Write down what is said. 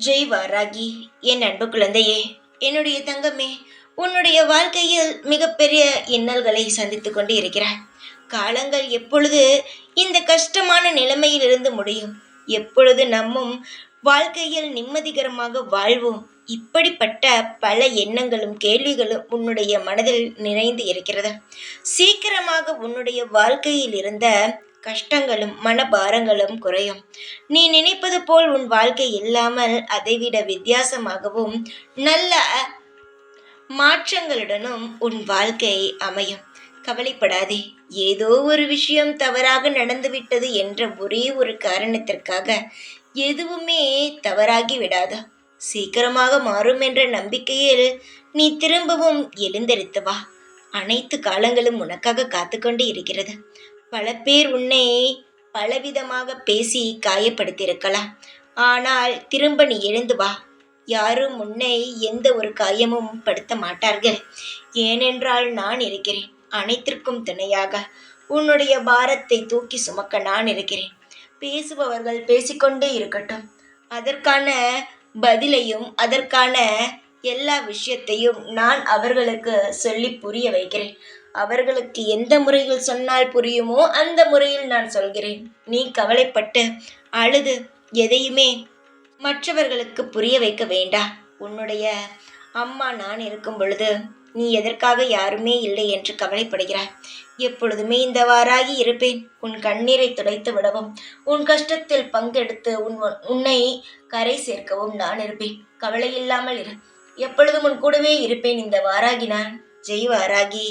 ஜெய் வாராகி, என் அன்பு குழந்தையே, என்னுடைய தங்கமே, உன்னுடைய வாழ்க்கையில் மிகப்பெரிய இன்னல்களை சந்தித்துக் கொண்டு இருக்கிறாய். காலங்கள் எப்பொழுது இந்த கஷ்டமான நிலைமையிலிருந்து முடியும்? எப்பொழுது நம்மும் வாழ்க்கையில் நிம்மதிகரமாக வாழ்வோம்? இப்படிப்பட்ட பல எண்ணங்களும் கேள்விகளும் உன்னுடைய மனதில் நிறைந்து இருக்கிறது. சீக்கிரமாக உன்னுடைய வாழ்க்கையில் இருந்த கஷ்டங்களும் மனபாரங்களும் குறையும். நீ நினைப்பது போல் உன் வாழ்க்கை இல்லாமல் அதைவிட வித்தியாசமாகவும் நல்ல மாற்றங்களுடனும் உன் வாழ்க்கை அமையும். கவலைப்படாதே. ஏதோ ஒரு விஷயம் தவறாக நடந்துவிட்டது என்ற ஒரே ஒரு காரணத்திற்காக எதுவுமே தவறாகி விடாது. சீக்கிரமாக மாறும் என்ற நம்பிக்கையில் நீ திரும்பவும் எழுந்தெடுத்து வா. அனைத்து காலங்களும் உனக்காக காத்துக்கொண்டு இருக்கிறது. பல பேர் உன்னை பலவிதமாக பேசி காயப்படுத்தியிருக்கலாம். ஆனால் திரும்ப நீ எழுந்து வா. யாரும் உன்னை எந்த ஒரு காயமும் படுத்த மாட்டார்கள். ஏனென்றால் நான் இருக்கிறேன். அனைத்திற்கும் துணையாக உன்னுடைய பாரத்தை தூக்கி சுமக்க நான் இருக்கிறேன். பேசுபவர்கள் பேசிக்கொண்டே இருக்கட்டும். அதற்கான பதிலையும் அதற்கான எல்லா விஷயத்தையும் நான் அவர்களுக்கு சொல்லி புரிய வைக்கிறேன். அவர்களுக்கு எந்த முறையில் சொன்னால் புரியுமோ அந்த முறையில் நான் சொல்கிறேன். நீ கவலைப்பட்டு அழுது எதையுமே மற்றவர்களுக்கு புரிய வைக்க வேண்டாம். உன்னுடைய அம்மா நான் இருக்கும் பொழுது நீ எதற்காக யாருமே இல்லை என்று கவலைப்படுகிறாய்? எப்பொழுதுமே இந்த வாராகி இருப்பேன். உன் கண்ணீரை துடைத்து விடவும், உன் கஷ்டத்தில் பங்கெடுத்து உன்னை கரை சேர்க்கவும் நான் இருப்பேன். கவலை இல்லாமல் இரு. எப்பொழுதும் உன் கூடவே இருப்பேன். இந்த வாராகி நான். ஜெய் வாராகி.